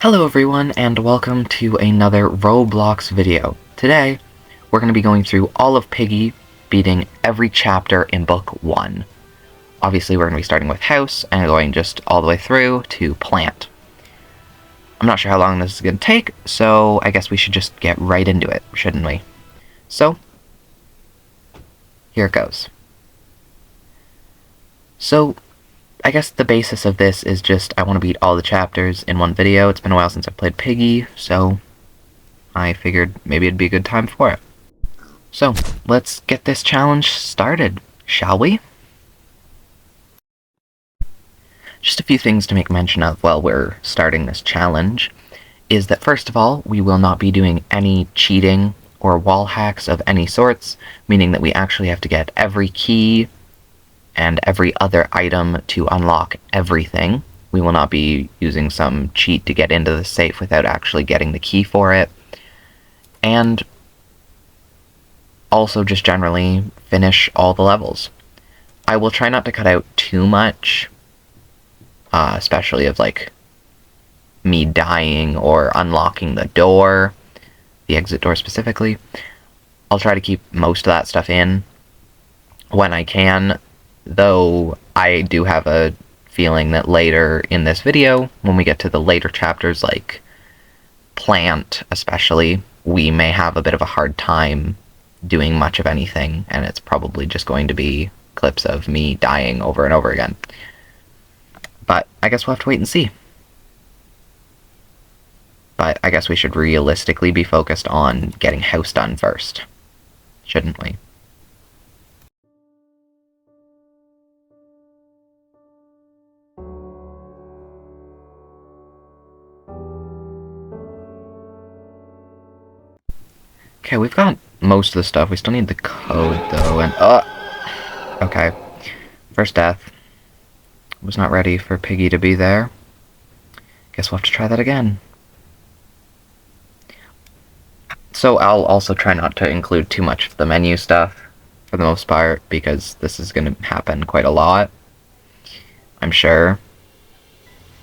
Hello everyone, and welcome to another Roblox video. Today, we're going to be going through all of Piggy, beating every chapter in Book 1. Obviously, we're going to be starting with House, and going just all the way through to Plant. I'm not sure how long this is going to take, so I guess we should just get right into it, shouldn't we? So, here it goes. So, I guess the basis of this is just I want to beat all the chapters in one video. It's been a while since I've played Piggy, so I figured maybe it'd be a good time for it. So, let's get this challenge started, shall we? Just a few things to make mention of while we're starting this challenge is that first of all, we will not be doing any cheating or wall hacks of any sorts, meaning that we actually have to get every key and every other item to unlock everything. We will not be using some cheat to get into the safe without actually getting the key for it. And also just generally finish all the levels. I will try not to cut out too much, especially of like me dying or unlocking the door, the exit door specifically. I'll try to keep most of that stuff in when I can, though I do have a feeling that later in this video, when we get to the later chapters like Plant especially, we may have a bit of a hard time doing much of anything, and it's probably just going to be clips of me dying over and over again. But I guess we'll have to wait and see. But I guess we should realistically be focused on getting House done first, shouldn't we? Okay, we've got most of the stuff. We still need the code, though, and... Okay. First death. Was not ready for Piggy to be there. Guess we'll have to try that again. So I'll also try not to include too much of the menu stuff, for the most part, because this is going to happen quite a lot, I'm sure.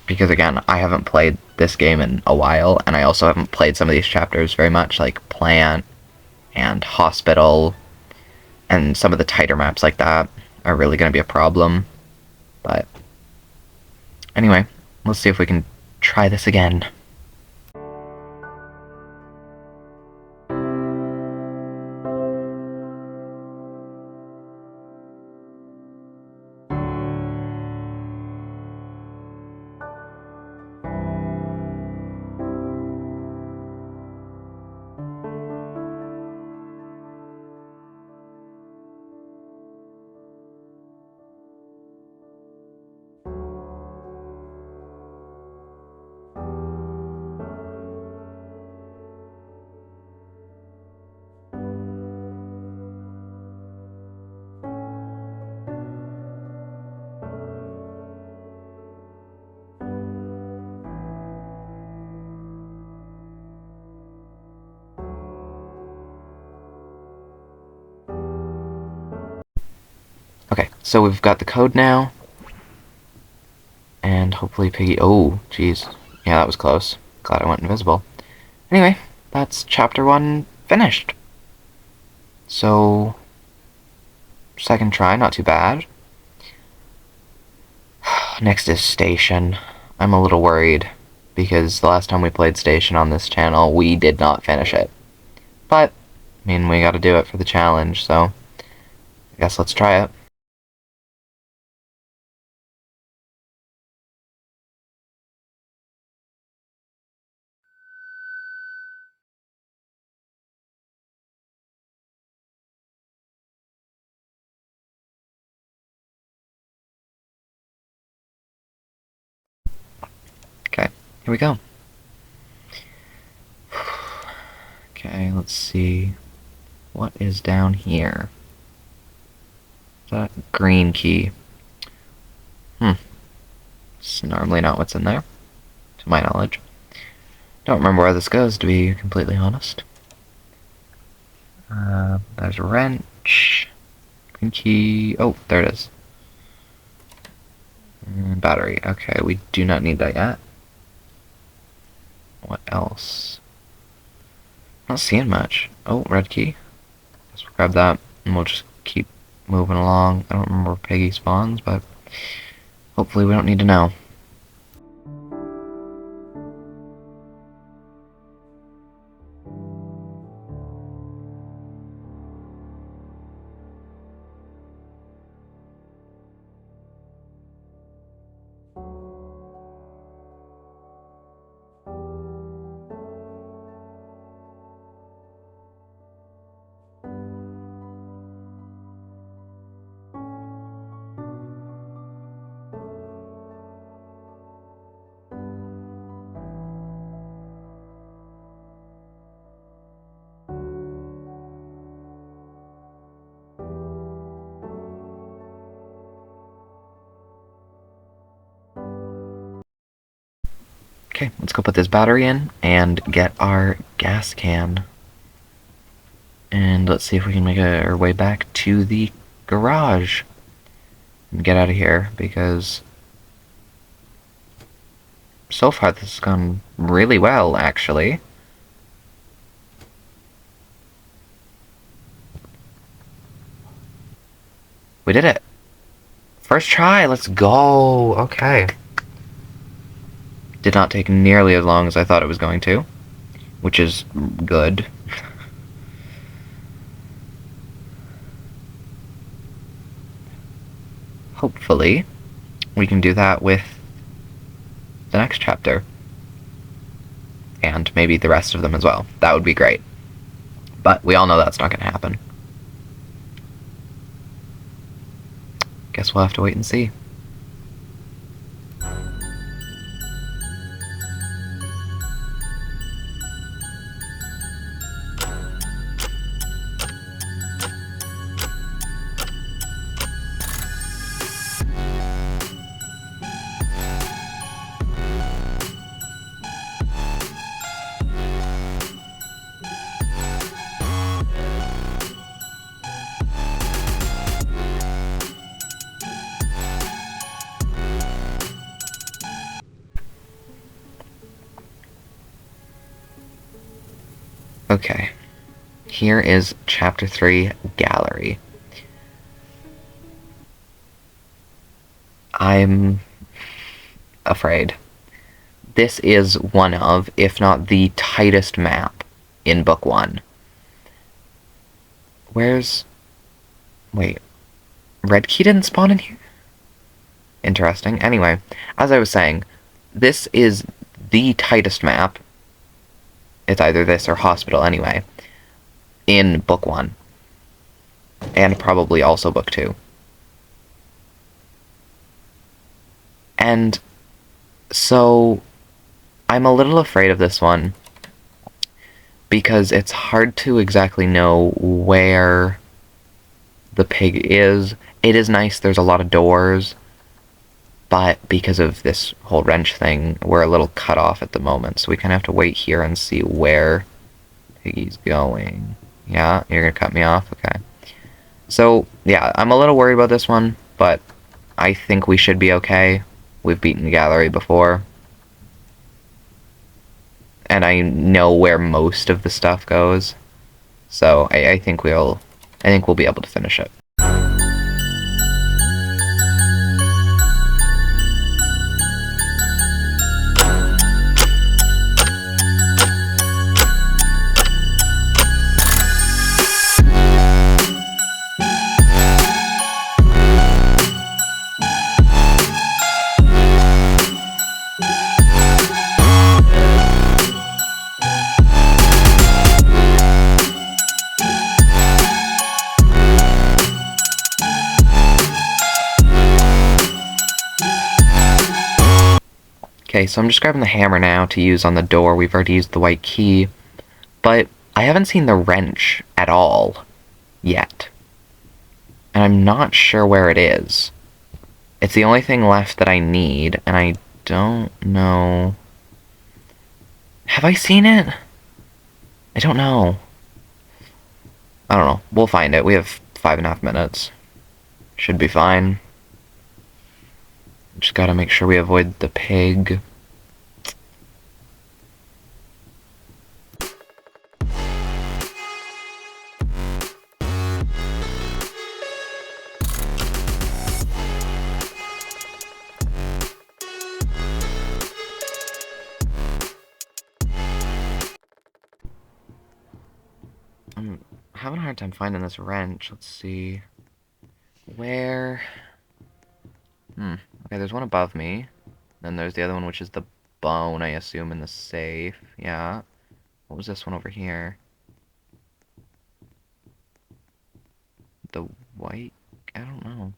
Because again, I haven't played this game in a while, and I also haven't played some of these chapters very much, like Plant and Hospital, and some of the tighter maps like that are really going to be a problem. But anyway, let's see if we can try this again. Okay, so we've got the code now. And hopefully Piggy... Oh, jeez. Yeah, that was close. Glad I went invisible. Anyway, that's chapter 1 finished. So, second try, not too bad. Next is Station. I'm a little worried, because the last time we played Station on this channel, we did not finish it. But, I mean, we gotta do it for the challenge, so I guess let's try it. Okay, here we go. Okay, let's see. What is down here? That green key. It's normally not what's in there, to my knowledge. Don't remember where this goes, to be completely honest. There's a wrench. Green key. Oh, there it is. Battery. Okay, we do not need that yet. What else? Not seeing much. Oh, red key. Guess we'll grab that, and we'll just keep moving along. I don't remember where Piggy spawns, but hopefully we don't need to know. Okay, let's go put this battery in and get our gas can. And let's see if we can make our way back to the garage and get out of here, because so far this has gone really well, actually. We did it! First try, let's go! Okay. Did not take nearly as long as I thought it was going to, which is good. Hopefully, we can do that with the next chapter. And maybe the rest of them as well. That would be great. But we all know that's not going to happen. Guess we'll have to wait and see. Okay, here is Chapter 3, Gallery. I'm afraid. This is one of, if not the tightest map in Book 1. Where's... Wait. Red Key didn't spawn in here? Interesting. Anyway, as I was saying, this is the tightest map. It's either this or Hospital anyway, in Book 1. And probably also Book 2. And so I'm a little afraid of this one, because it's hard to exactly know where the pig is. It is nice, there's a lot of doors, but because of this whole wrench thing, we're a little cut off at the moment, so we kind of have to wait here and see where Piggy's going. Yeah, you're gonna cut me off? Okay. So, yeah, I'm a little worried about this one, but I think we should be okay. We've beaten the gallery before. And I know where most of the stuff goes. So I think we'll be able to finish it. Okay, so I'm just grabbing the hammer now to use on the door. We've already used the white key, but I haven't seen the wrench at all yet. And I'm not sure where it is. It's the only thing left that I need, and I don't know... Have I seen it? I don't know. I don't know. We'll find it. We have 5.5 minutes. Should be fine. Just gotta make sure we avoid the pig. I'm having a hard time finding this wrench. Let's see. Where? Okay, there's one above me. Then there's the other one, which is the bone, I assume, in the safe. Yeah. What was this one over here? The white? I don't know.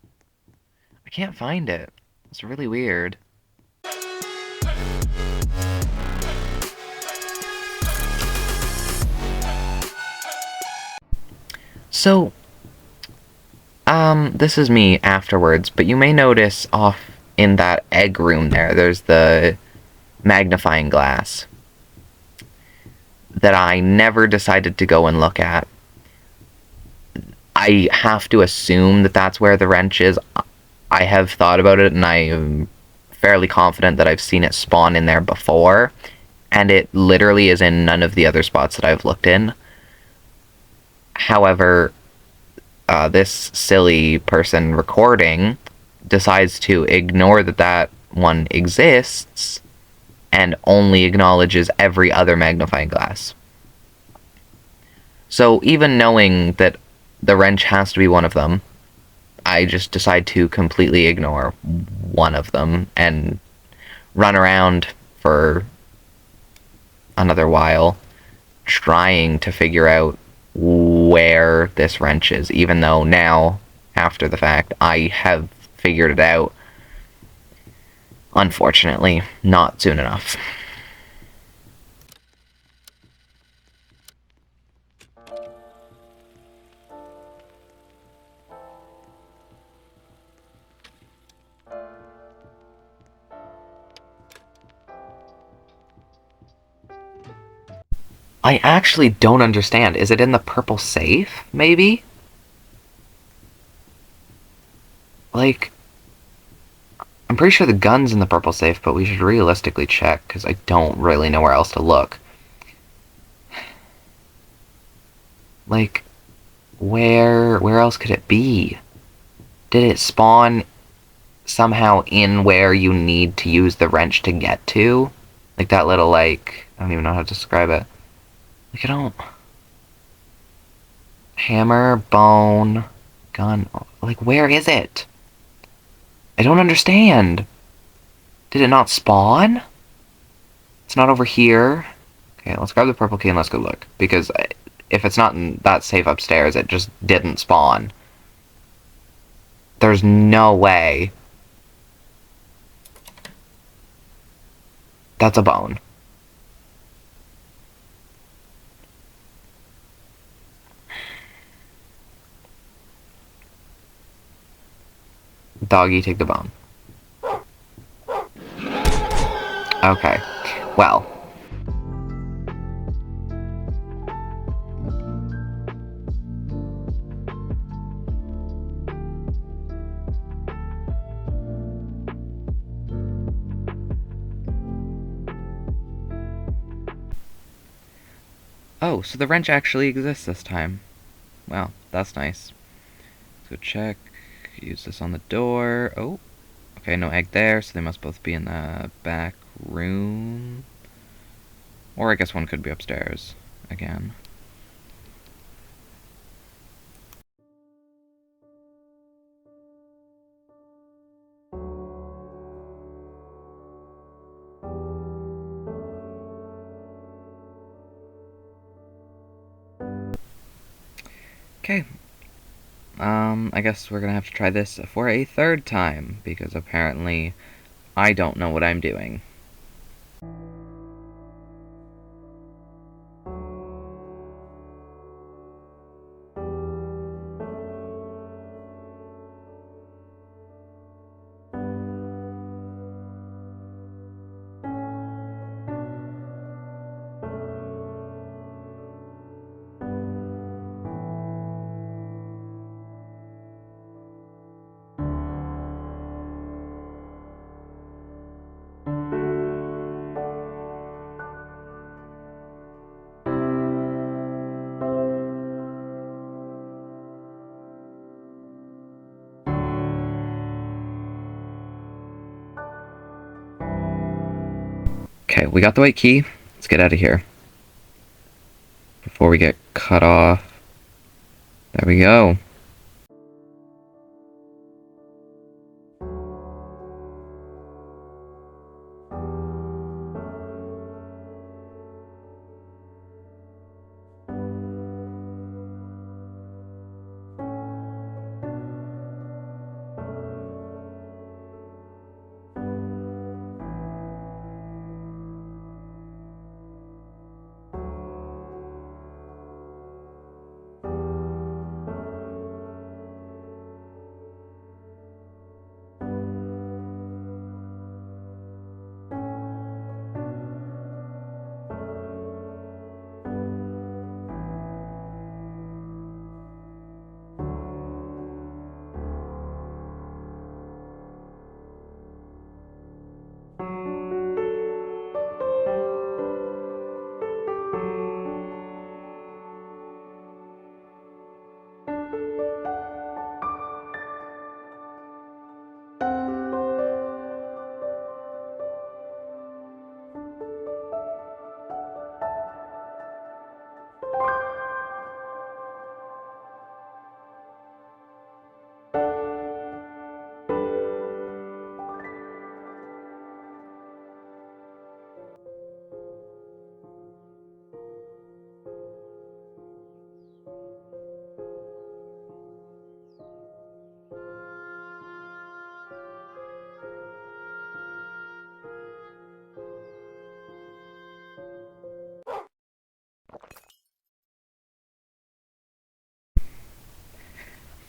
I can't find it. It's really weird. So, this is me afterwards, but you may notice off in that egg room there's the magnifying glass that I never decided to go and look at. I have to assume that that's where the wrench is. I have thought about it, and I am fairly confident that I've seen it spawn in there before, and it literally is in none of the other spots that I've looked in. However, this silly person recording decides to ignore that one exists and only acknowledges every other magnifying glass. So even knowing that the wrench has to be one of them, I just decide to completely ignore one of them and run around for another while trying to figure out where this wrench is, even though now, after the fact, I have figured it out. Unfortunately, not soon enough. I actually don't understand. Is it in the purple safe, maybe? Like, I'm pretty sure the gun's in the purple safe, but we should realistically check, because I don't really know where else to look. Like, where else could it be? Did it spawn somehow in where you need to use the wrench to get to? Like that little, like, I don't even know how to describe it. Like, I don't... Hammer, bone, gun... Like, where is it? I don't understand. Did it not spawn? It's not over here. Okay, let's grab the purple key and let's go look. Because if it's not in that safe upstairs, it just didn't spawn. There's no way. That's a bone. Doggy, take the bone. Okay. Well. Oh, so the wrench actually exists this time. Well, that's nice. So check. Use this on the door. Oh. Okay, no egg there, so they must both be in the back room. Or I guess one could be upstairs again. Okay. I guess we're gonna have to try this for a third time, because apparently I don't know what I'm doing. Okay, we got the white key. Let's get out of here before we get cut off There we go.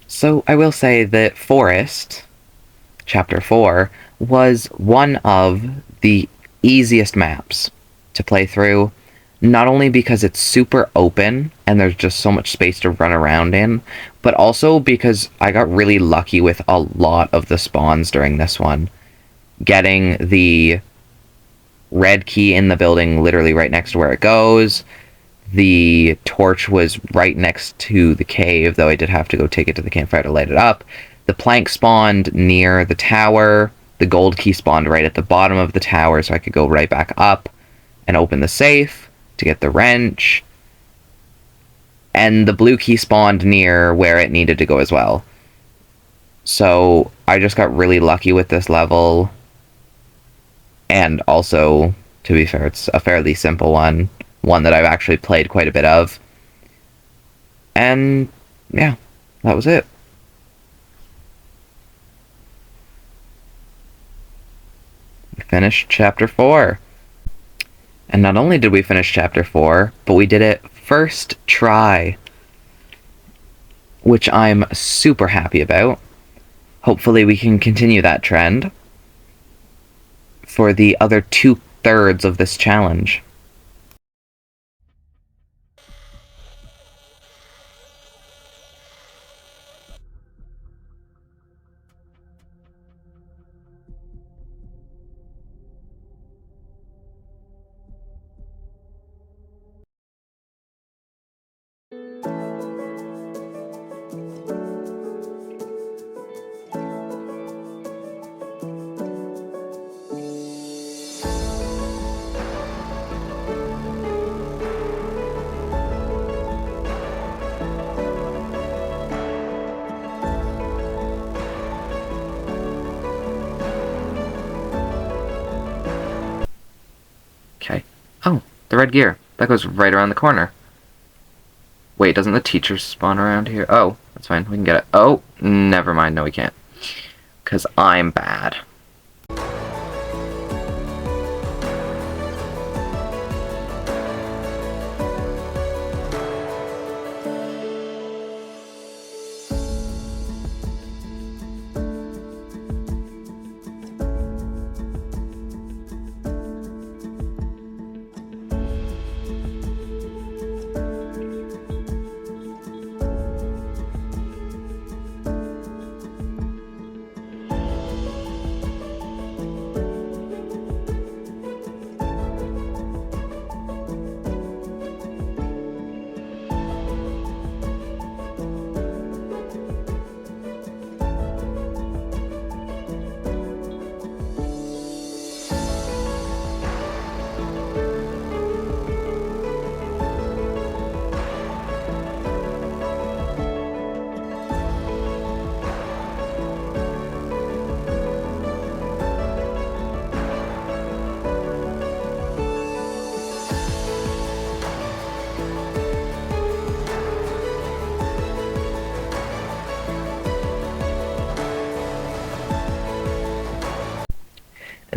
So I will say that Forest, Chapter 4, was one of the easiest maps to play through, not only because it's super open and there's just so much space to run around in, but also because I got really lucky with a lot of the spawns during this one. Getting the red key in the building literally right next to where it goes. The torch was right next to the cave, though I did have to go take it to the campfire to light it up. The plank spawned near the tower. The gold key spawned right at the bottom of the tower, so I could go right back up and open the safe to get the wrench. And the blue key spawned near where it needed to go as well. So I just got really lucky with this level. And also, to be fair, it's a fairly simple one that I've actually played quite a bit of. And yeah, that was it. We finished Chapter 4. And not only did we finish Chapter 4, but we did it first try, which I'm super happy about. Hopefully we can continue that trend for the other 2/3 of this challenge. Okay. Oh, the red gear. That goes right around the corner. Wait, doesn't the teacher spawn around here? Oh, that's fine. We can get it. Oh, never mind. No, we can't. Because I'm bad.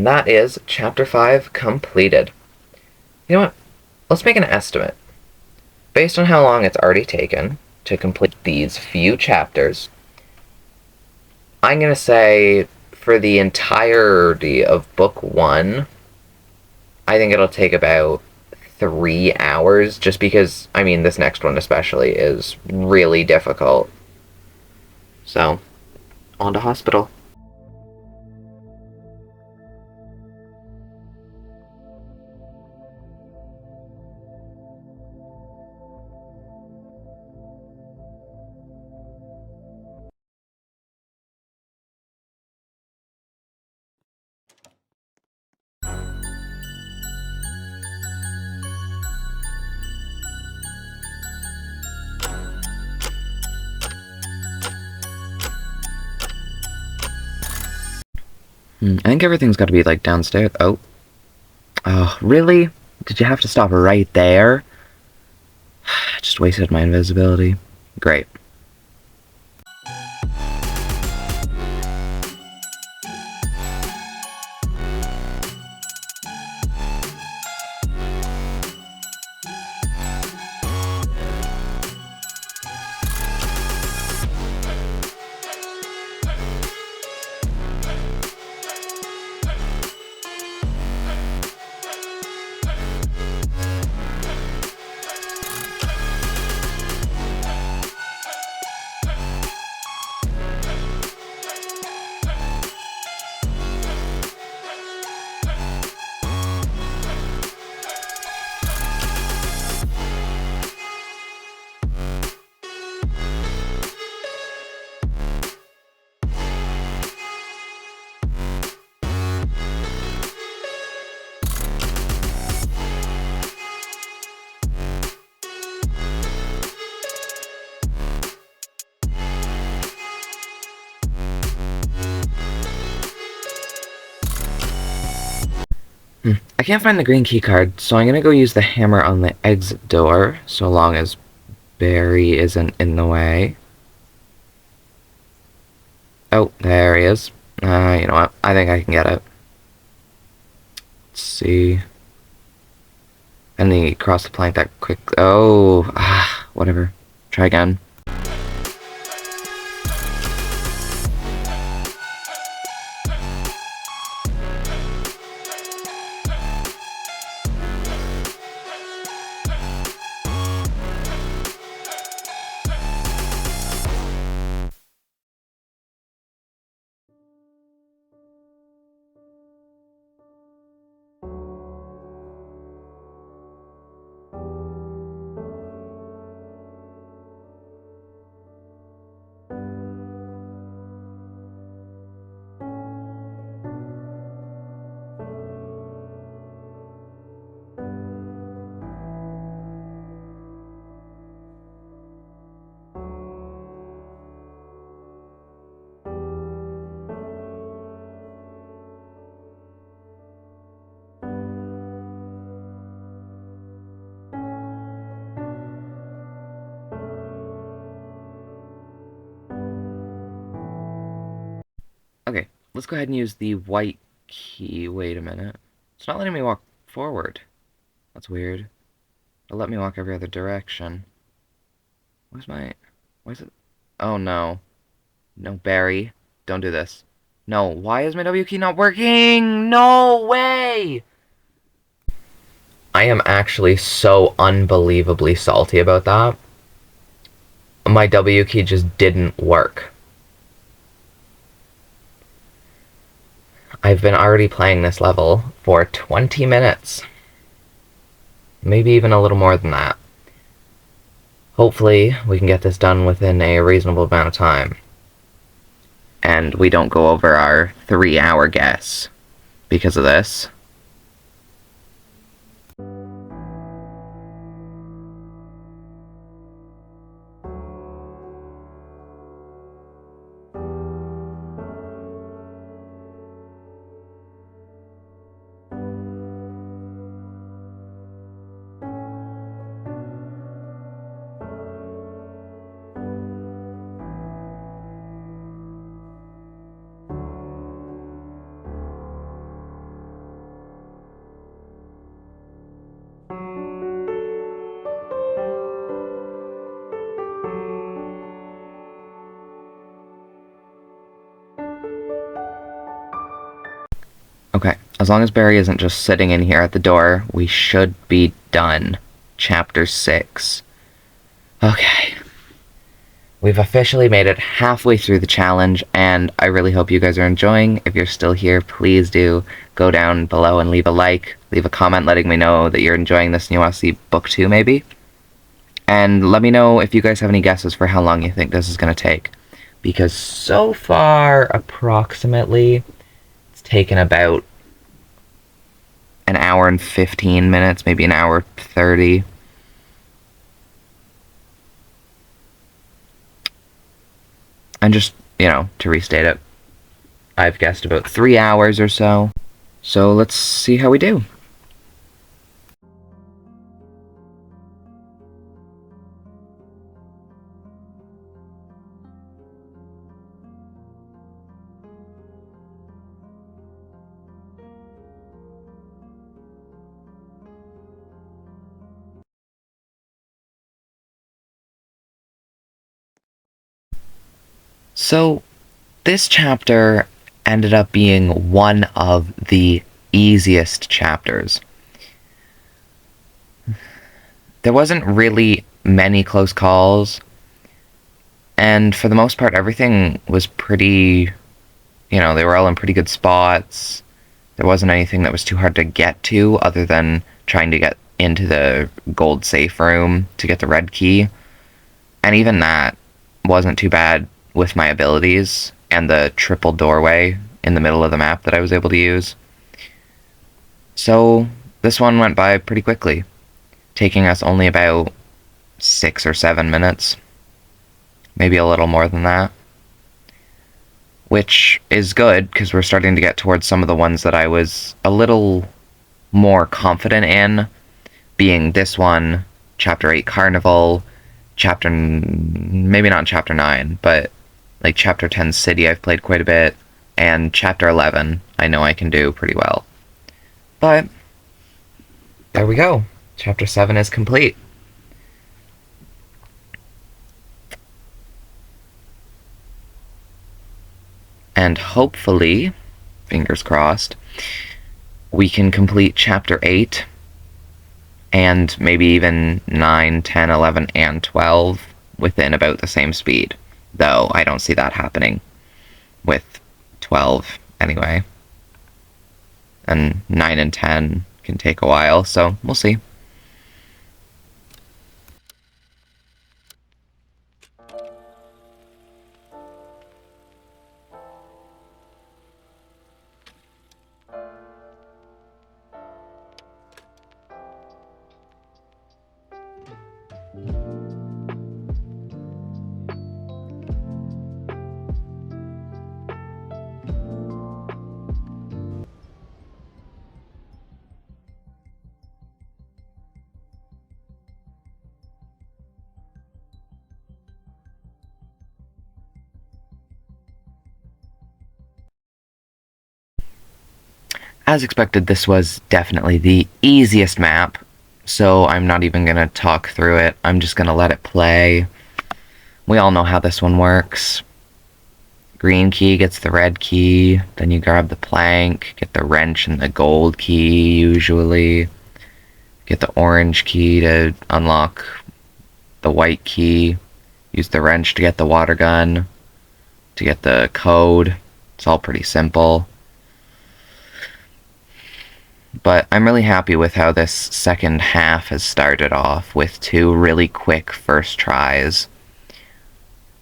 And that is Chapter 5 completed. You know what? Let's make an estimate. Based on how long it's already taken to complete these few chapters, I'm going to say for the entirety of Book 1, I think it'll take about 3 hours, just because, I mean, this next one especially is really difficult. So, on to hospital. I think everything's got to be, like, downstairs. Oh. Oh, really? Did you have to stop right there? I just wasted my invisibility. Great. I can't find the green key card, so I'm gonna go use the hammer on the exit door, so long as Barry isn't in the way. Oh, there he is. You know what? I think I can get it. Let's see. And then he crossed the plank that quick. Oh, whatever. Try again. Okay, let's go ahead and use the white key. Wait a minute. It's not letting me walk forward. That's weird. It'll let me walk every other direction. Where's my... Where's it? Oh, no. No, Barry. Don't do this. No, why is my W key not working? No way! I am actually so unbelievably salty about that. My W key just didn't work. I've been already playing this level for 20 minutes. Maybe even a little more than that. Hopefully, we can get this done within a reasonable amount of time. And we don't go over our 3-hour guess because of this. Okay, as long as Barry isn't just sitting in here at the door, we should be done. Chapter 6. Okay. We've officially made it halfway through the challenge, and I really hope you guys are enjoying. If you're still here, please do go down below and leave a like, leave a comment letting me know that you're enjoying this and you want to see book 2 maybe. And let me know if you guys have any guesses for how long you think this is going to take. Because so far, approximately, it's taken about an hour and 15 minutes, maybe an hour 30. And just, to restate it, I've guessed about 3 hours or so. So let's see how we do. So, this chapter ended up being one of the easiest chapters. There wasn't really many close calls, and for the most part, everything was pretty, they were all in pretty good spots. There wasn't anything that was too hard to get to other than trying to get into the gold safe room to get the red key. And even that wasn't too bad with my abilities and the triple doorway in the middle of the map that I was able to use. So this one went by pretty quickly, taking us only about 6 or 7 minutes. Maybe a little more than that. Which is good, because we're starting to get towards some of the ones that I was a little more confident in, being this one, Chapter 8 Carnival, maybe not Chapter 9, but like Chapter 10 City I've played quite a bit, and Chapter 11 I know I can do pretty well. But, there we go. Chapter 7 is complete. And hopefully, fingers crossed, we can complete Chapter 8, and maybe even 9, 10, 11, and 12 within about the same speed. Though, I don't see that happening with 12 anyway. And 9 and 10 can take a while, so we'll see. As expected, this was definitely the easiest map, so I'm not even going to talk through it. I'm just going to let it play. We all know how this one works. Green key gets the red key, then you grab the plank, get the wrench and the gold key, usually. Get the orange key to unlock the white key. Use the wrench to get the water gun, to get the code. It's all pretty simple. But I'm really happy with how this second half has started off with 2 really quick first tries.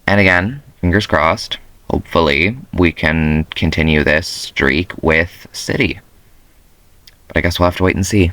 And again, fingers crossed, hopefully we can continue this streak with City. But I guess we'll have to wait and see.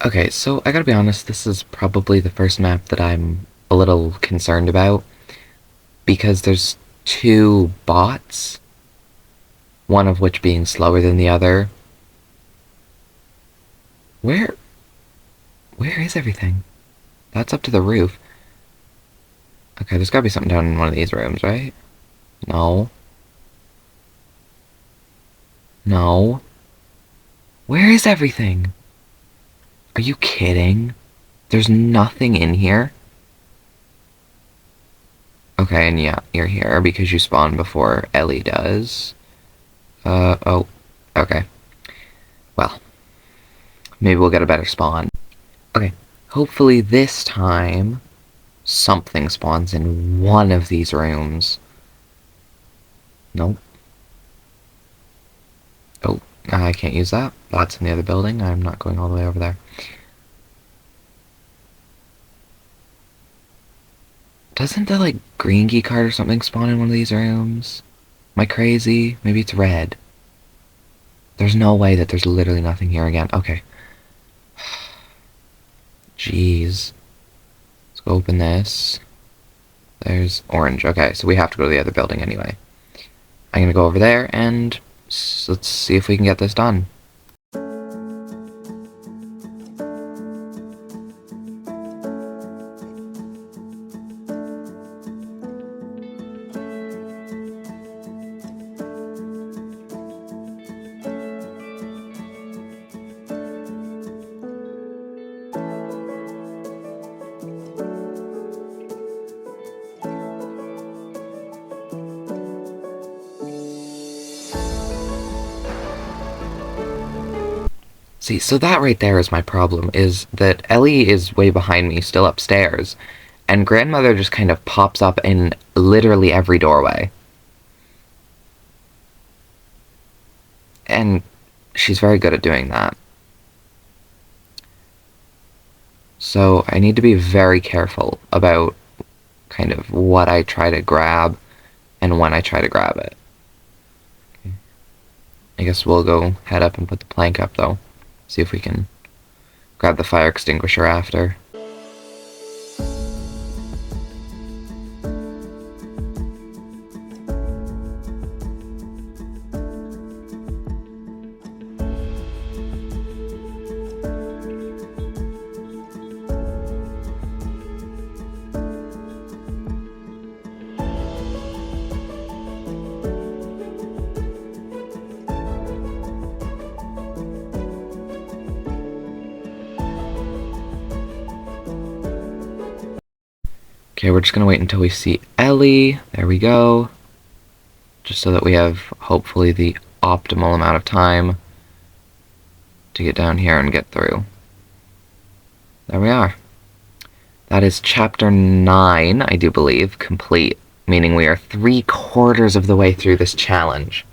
Okay, so I gotta be honest, this is probably the first map that I'm a little concerned about because there's two bots, one of which being slower than the other. Where where is everything? That's up to the roof. Okay, there's gotta be something down in one of these rooms, right? No. No. Where is everything? Are you kidding? There's nothing in here? Okay, and yeah, you're here because you spawn before Ellie does. Oh. Okay. Well, maybe we'll get a better spawn. Okay, hopefully this time something spawns in one of these rooms. Nope. Oh, I can't use that. That's in the other building. I'm not going all the way over there. Doesn't the, like, green key card or something spawn in one of these rooms? Am I crazy? Maybe it's red. There's no way that there's literally nothing here again. Okay. Jeez. Let's go open this. There's orange. Okay, so we have to go to the other building anyway. I'm gonna go over there and let's see if we can get this done. See, so that right there is my problem, is that Ellie is way behind me, still upstairs, and Grandmother just kind of pops up in literally every doorway. And she's very good at doing that. So I need to be very careful about kind of what I try to grab and when I try to grab it. I guess we'll go head up and put the plank up, though. See if we can grab the fire extinguisher after. Okay, we're just gonna wait until we see Ellie. There we go. Just so that we have, hopefully, the optimal amount of time to get down here and get through. There we are. That is chapter 9, I do believe, complete. Meaning we are 3/4 of the way through this challenge.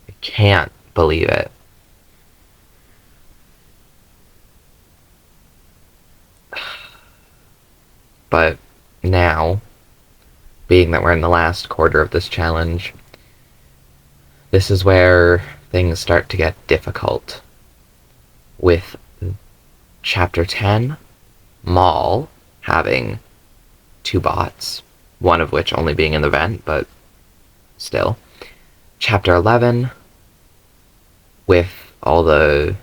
I can't believe it. But now, being that we're in the last quarter of this challenge, this is where things start to get difficult. With chapter 10, Maul having two bots, one of which only being in the vent, but still. Chapter 11, with all the,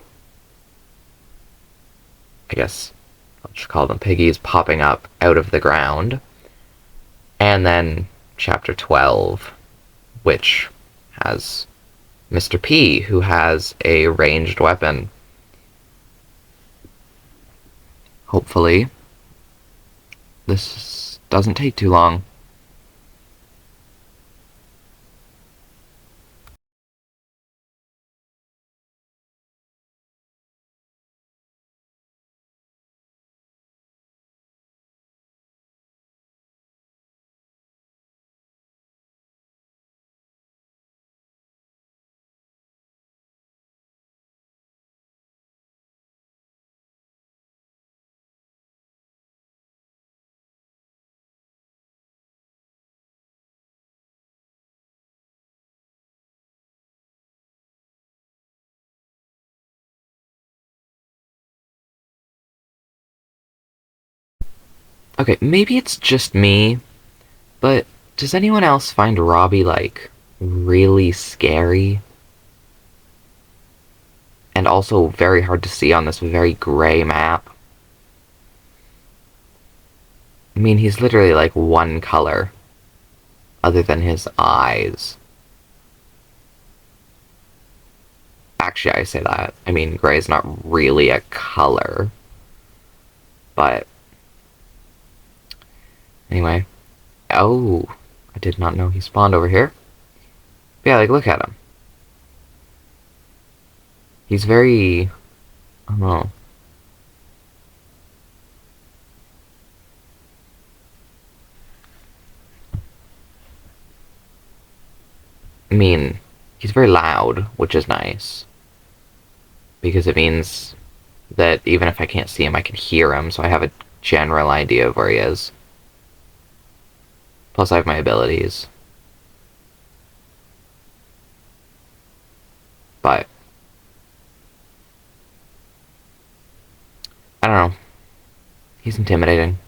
I guess, I'll just call them piggies, popping up out of the ground. And then chapter 12, which has Mr. P, who has a ranged weapon. Hopefully, this doesn't take too long. Okay, maybe it's just me, but does anyone else find Robbie, like, really scary? And also very hard to see on this very gray map? I mean, he's literally like one color, other than his eyes. Actually, I say that. I mean, gray is not really a color. But anyway. Oh, I did not know he spawned over here. But yeah, like, look at him. He's very... I don't know. I mean, he's very loud, which is nice. Because it means that even if I can't see him, I can hear him, so I have a general idea of where he is. Plus, I have my abilities. But, I don't know. He's intimidating.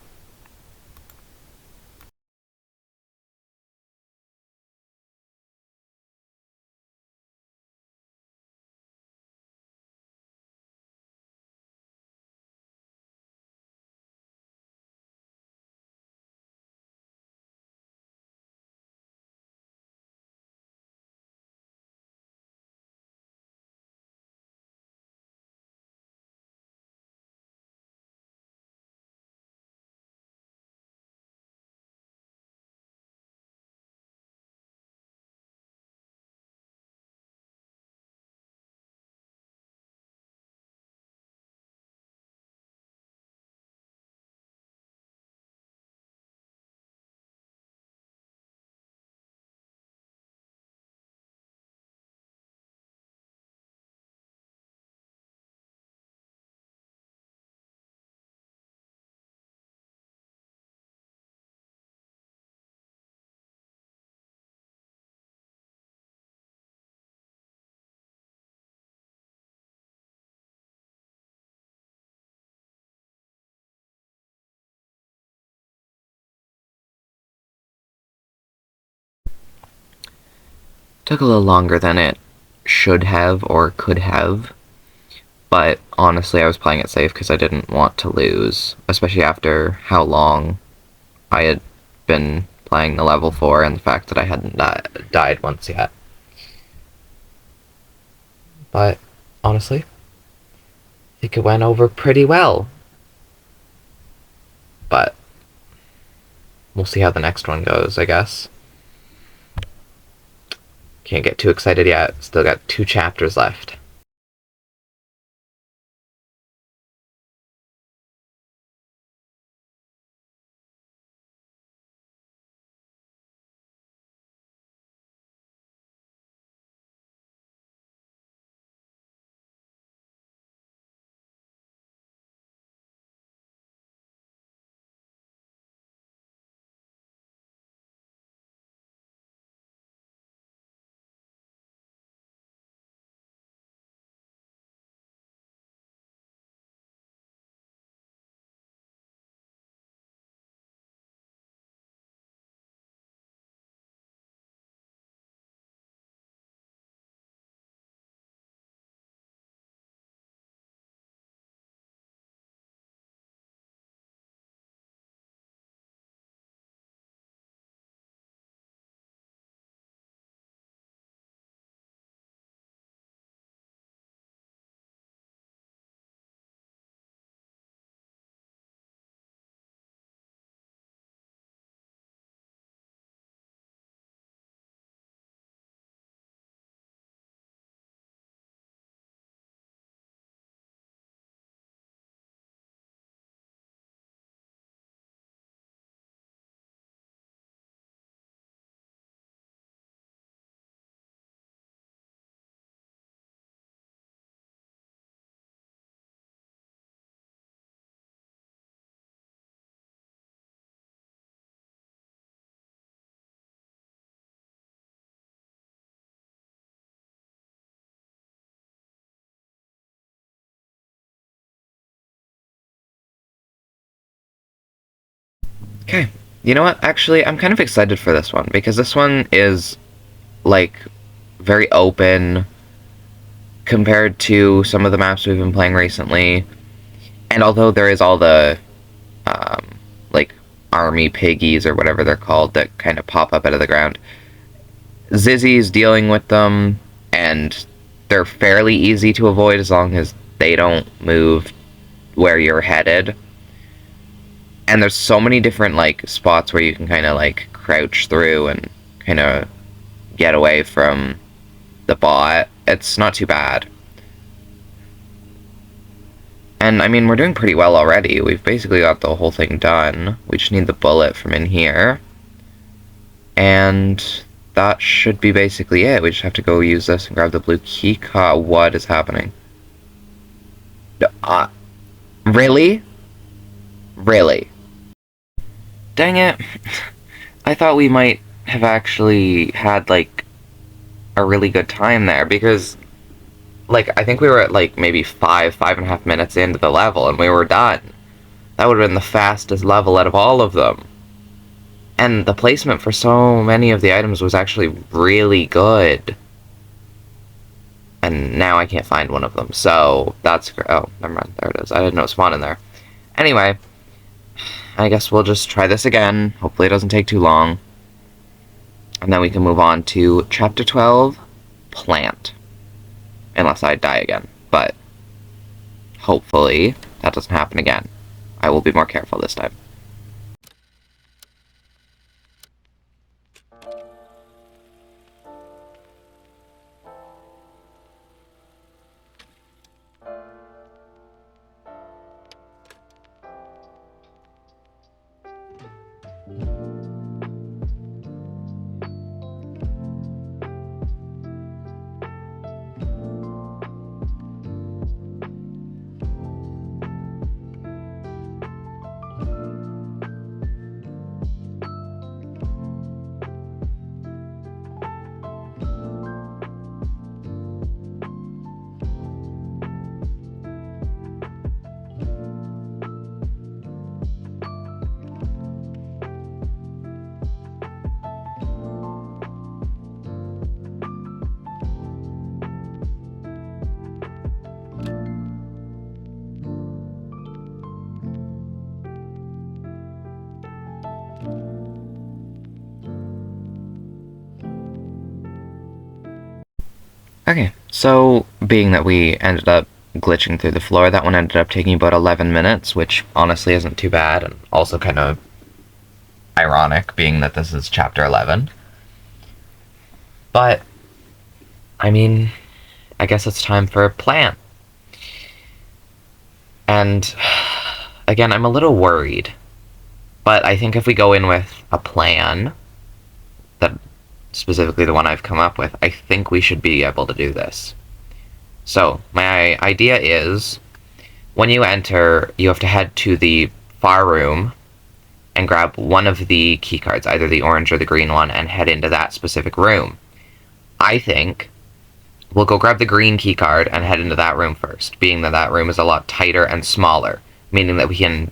Took a little longer than it should have or could have. But honestly, I was playing it safe because I didn't want to lose, especially after how long I had been playing the level for and the fact that I hadn't died once yet. But honestly, I think it went over pretty well. But we'll see how the next one goes, I guess. Can't get too excited yet. Still got 2 chapters left. Okay. You know what? Actually, I'm kind of excited for this one because this one is like very open compared to some of the maps we've been playing recently. And although there is all the like army piggies or whatever they're called that kind of pop up out of the ground, Zizzy's dealing with them, and they're fairly easy to avoid as long as they don't move where you're headed. And there's so many different like spots where you can kind of like crouch through and kind of get away from the bot. It's not too bad. And I mean, we're doing pretty well already. We've basically got the whole thing done. We just need the bullet from in here. And that should be basically it. We just have to go use this and grab the blue key card. What is happening? Uh, really? Really? Dang it. I thought we might have actually had, like, a really good time there, because, like, I think we were at, like, maybe 5.5 minutes into the level, and we were done. That would have been the fastest level out of all of them. And the placement for so many of the items was actually really good. And now I can't find one of them, so that's... Oh, never mind, there it is. I didn't know it spawned in there. Anyway, I guess we'll just try this again. Hopefully it doesn't take too long. And then we can move on to Chapter 12, Plant. Unless I die again. But hopefully that doesn't happen again. I will be more careful this time. Okay, so being that we ended up glitching through the floor, that one ended up taking about 11 minutes, which honestly isn't too bad, and also kind of ironic, being that this is Chapter 11. But, I mean, I guess it's time for Plant. And, again, I'm a little worried. But I think if we go in with a plan, that specifically the one I've come up with, I think we should be able to do this. So, my idea is, when you enter, you have to head to the far room and grab one of the keycards, either the orange or the green one, and head into that specific room. I think we'll go grab the green keycard and head into that room first, being that that room is a lot tighter and smaller, meaning that we can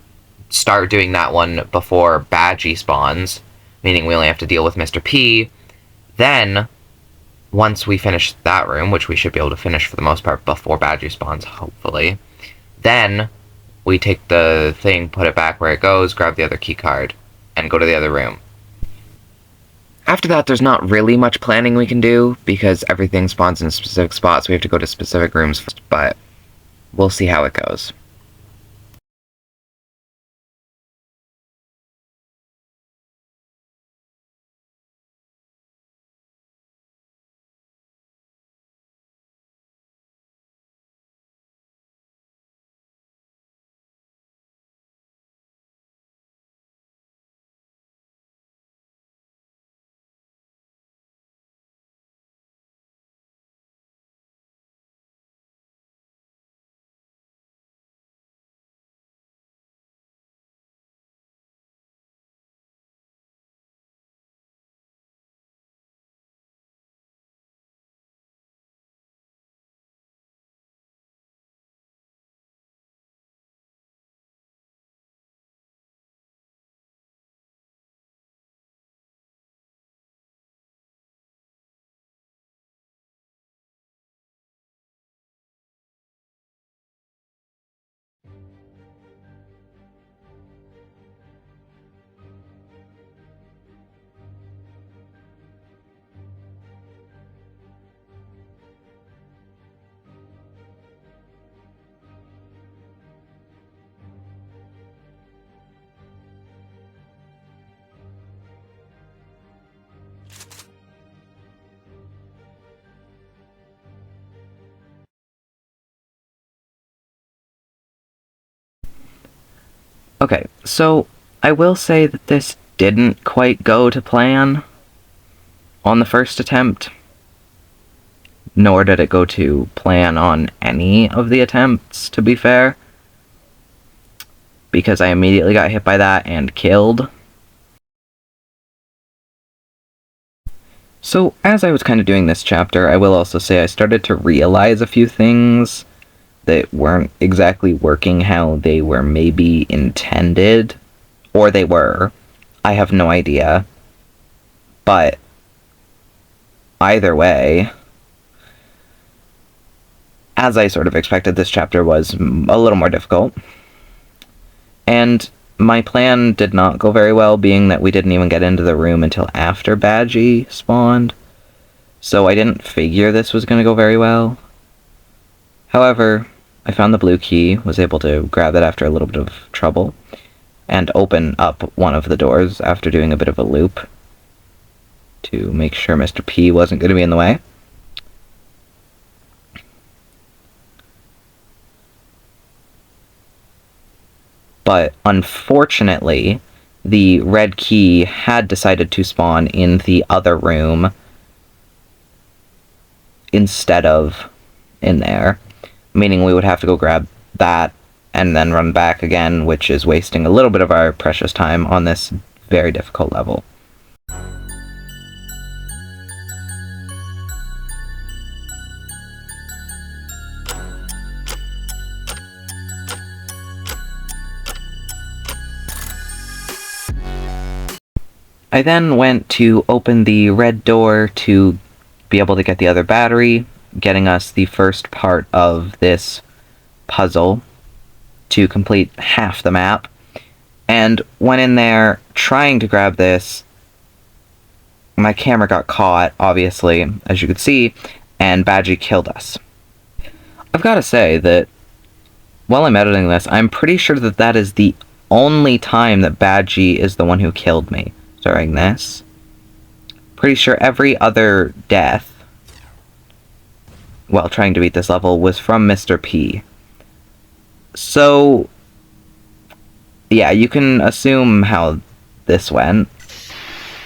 start doing that one before Badgie spawns, meaning we only have to deal with Mr. P. Then, once we finish that room, which we should be able to finish for the most part before Badgie spawns, hopefully, then we take the thing, put it back where it goes, grab the other keycard, and go to the other room. After that, there's not really much planning we can do, because everything spawns in specific spots. We have to go to specific rooms first, but we'll see how it goes. Okay, so I will say that this didn't quite go to plan on the first attempt, nor did it go to plan on any of the attempts, to be fair, because I immediately got hit by that and killed. So, as I was kind of doing this chapter, I will also say I started to realize a few things that weren't exactly working how they were maybe intended, or they were. I have no idea. But either way, as I sort of expected, this chapter was a little more difficult. And my plan did not go very well, being that we didn't even get into the room until after Badgie spawned. So I didn't figure this was going to go very well. However, I found the blue key, was able to grab it after a little bit of trouble, and open up one of the doors after doing a bit of a loop to make sure Mr. P wasn't going to be in the way. But unfortunately, the red key had decided to spawn in the other room instead of in there, meaning we would have to go grab that and then run back again, which is wasting a little bit of our precious time on this very difficult level. I then went to open the red door to be able to get the other battery, getting us the first part of this puzzle to complete half the map, and went in there trying to grab this. My camera got caught, obviously, as you could see, and Badgie killed us. I've got to say that while I'm editing this, I'm pretty sure that that is the only time that Badgie is the one who killed me during this. Pretty sure every other death while trying to beat this level was from Mr. P. So, yeah, you can assume how this went.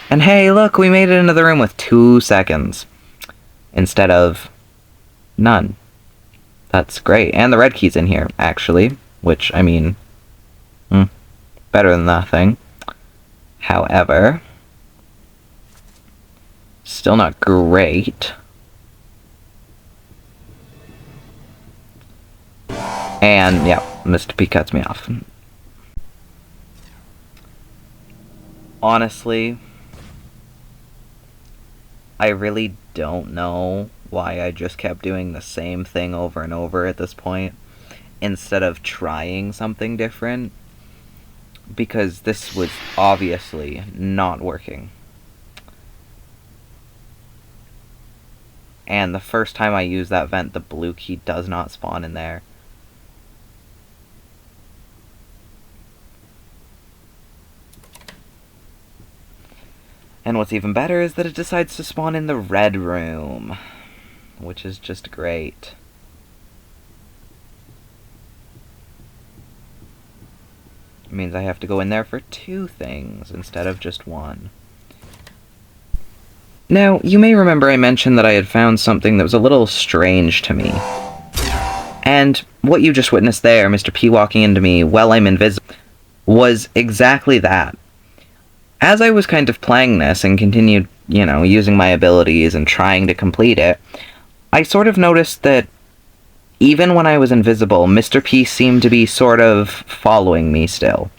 And hey, look, we made it into the room with 2 seconds instead of none. That's great. And the red key's in here, actually, which, I mean, better than nothing. However, still not great. And, yeah, Mr. P cuts me off. Honestly, I really don't know why I just kept doing the same thing over and over at this point, instead of trying something different, because this was obviously not working. And the first time I use that vent, the blue key does not spawn in there. And what's even better is that it decides to spawn in the red room, which is just great. It means I have to go in there for 2 things instead of just 1. Now, you may remember I mentioned that I had found something that was a little strange to me. And what you just witnessed there, Mr. P walking into me while I'm invisible, was exactly that. As I was kind of playing this and continued, using my abilities and trying to complete it, I sort of noticed that even when I was invisible, Mr. P seemed to be sort of following me still.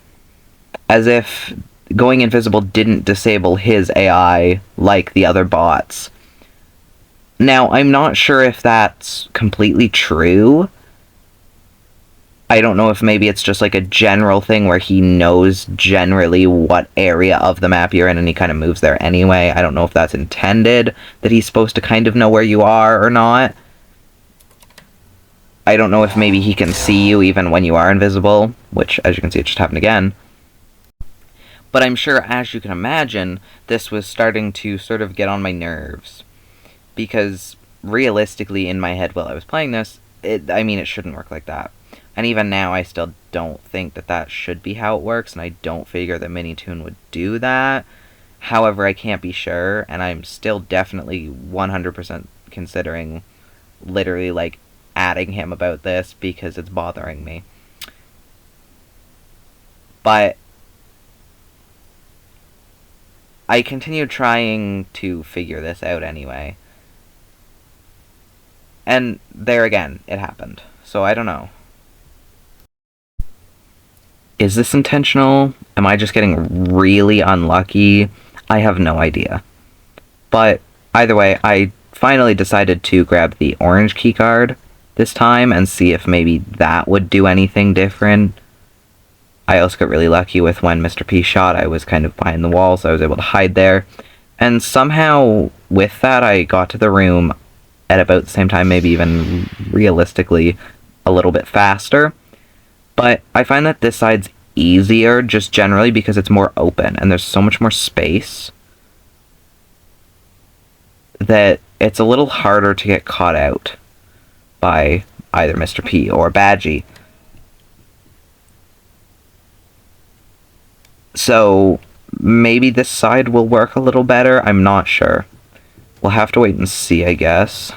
As if going invisible didn't disable his AI like the other bots. Now, I'm not sure if that's completely true. I don't know if maybe it's just like a general thing where he knows generally what area of the map you're in and he kind of moves there anyway. I don't know if that's intended, that he's supposed to kind of know where you are or not. I don't know if maybe he can see you even when you are invisible, which, as you can see, it just happened again. But I'm sure, as you can imagine, this was starting to sort of get on my nerves. Because, realistically, in my head while I was playing this, it shouldn't work like that. And even now, I still don't think that that should be how it works, and I don't figure that Minitoon would do that. However, I can't be sure, and I'm still definitely 100% considering literally, like, adding him about this because it's bothering me. But I continue trying to figure this out anyway. And there again, it happened. So I don't know. Is this intentional? Am I just getting really unlucky? I have no idea. But either way, I finally decided to grab the orange keycard this time and see if maybe that would do anything different. I also got really lucky with when Mr. P shot. I was kind of behind the wall, so I was able to hide there. And somehow, with that, I got to the room at about the same time, maybe even realistically a little bit faster. But I find that this side's easier just generally because it's more open and there's so much more space that it's a little harder to get caught out by either Mr. P or Badgie. So maybe this side will work a little better. I'm not sure. We'll have to wait and see, I guess.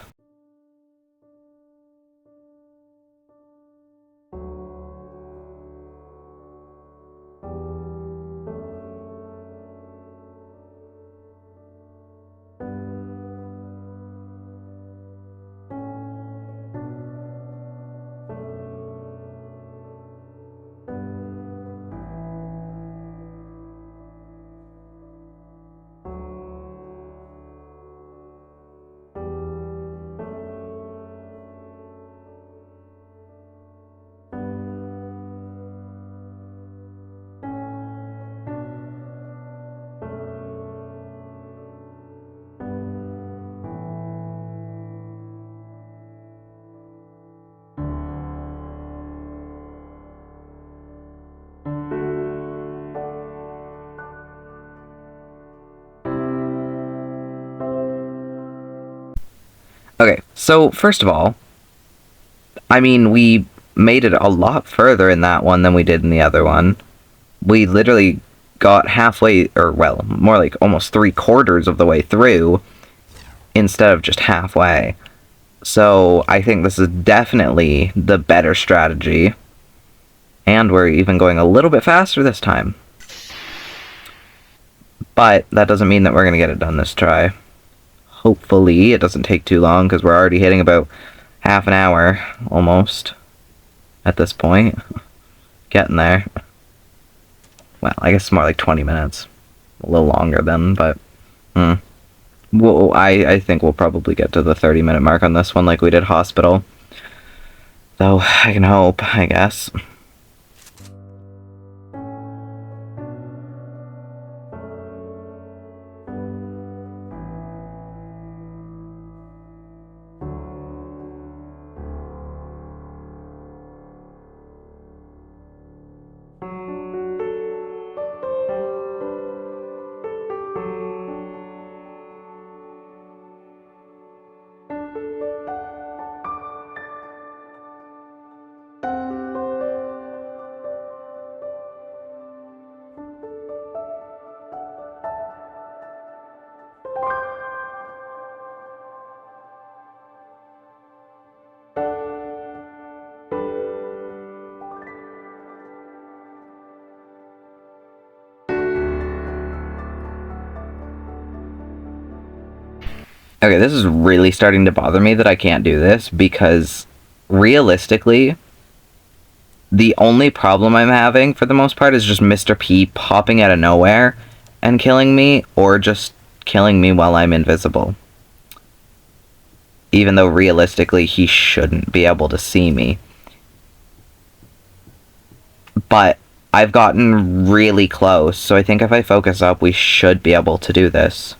Okay, so first of all, I mean, we made it a lot further in that one than we did in the other one. We literally got halfway, or well, more like almost 3/4 of the way through instead of just halfway. So I think this is definitely the better strategy. And we're even going a little bit faster this time. But that doesn't mean that we're going to get it done this try. Hopefully it doesn't take too long because we're already hitting about half an hour almost at this point. Getting there. Well, I guess it's more like 20 minutes. A little longer then, but well, I think we'll probably get to the 30-minute mark on this one like we did Hospital. Though, I can hope, I guess. Okay, this is really starting to bother me that I can't do this because realistically, the only problem I'm having for the most part is just Mr. P popping out of nowhere and killing me, or just killing me while I'm invisible. Even though realistically he shouldn't be able to see me. But I've gotten really close, so I think if I focus up, we should be able to do this.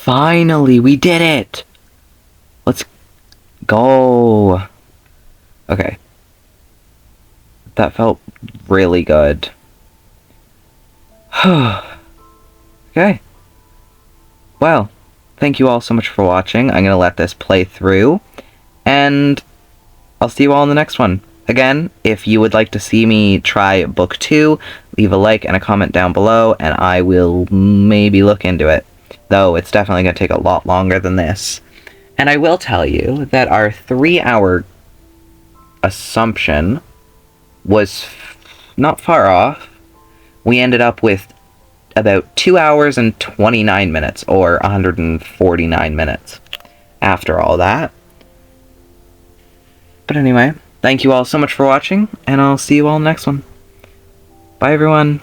Finally, we did it! Let's go. Okay. That felt really good. Okay. Well, thank you all so much for watching. I'm gonna let this play through, and I'll see you all in the next one. Again, if you would like to see me try book 2, leave a like and a comment down below, and I will maybe look into it. Though, it's definitely going to take a lot longer than this. And I will tell you that our 3-hour assumption was not far off. We ended up with about 2 hours and 29 minutes, or 149 minutes after all that. But anyway, thank you all so much for watching, and I'll see you all in the next one. Bye, everyone.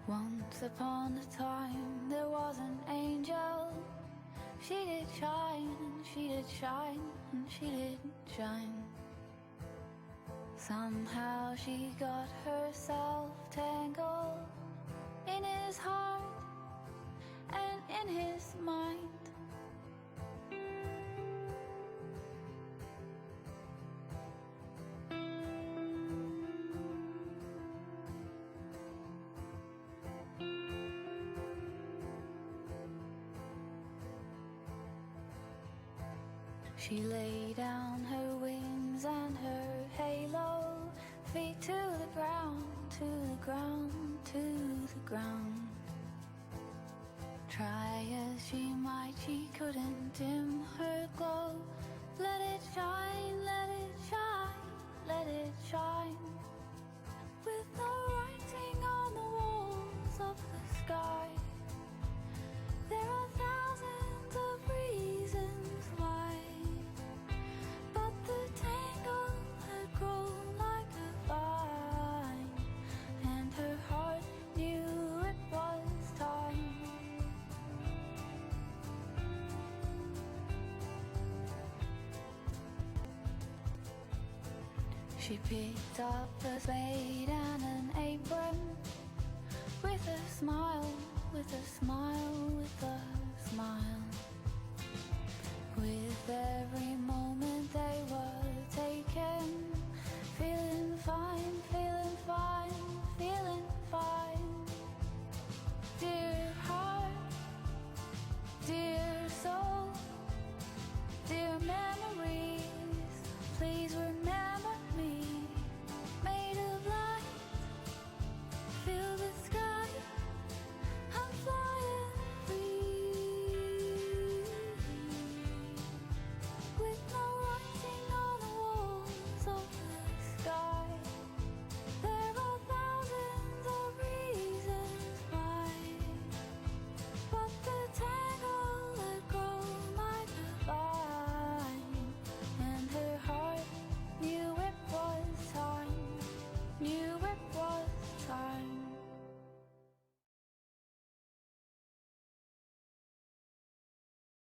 Once upon a time there was an angel. She did shine and she did shine and she did shine. Somehow she got herself tangled in his heart and in his mind. She lay down her wings and her halo, feet to the ground, to the ground, to the ground. Try as she might, she couldn't dim her glow. Let it shine, let it shine, let it shine. With no writing on the walls of the sky, there are thousands of reasons why, but the tangle had grown like a vine, and her heart knew it was time. She picked up the spade and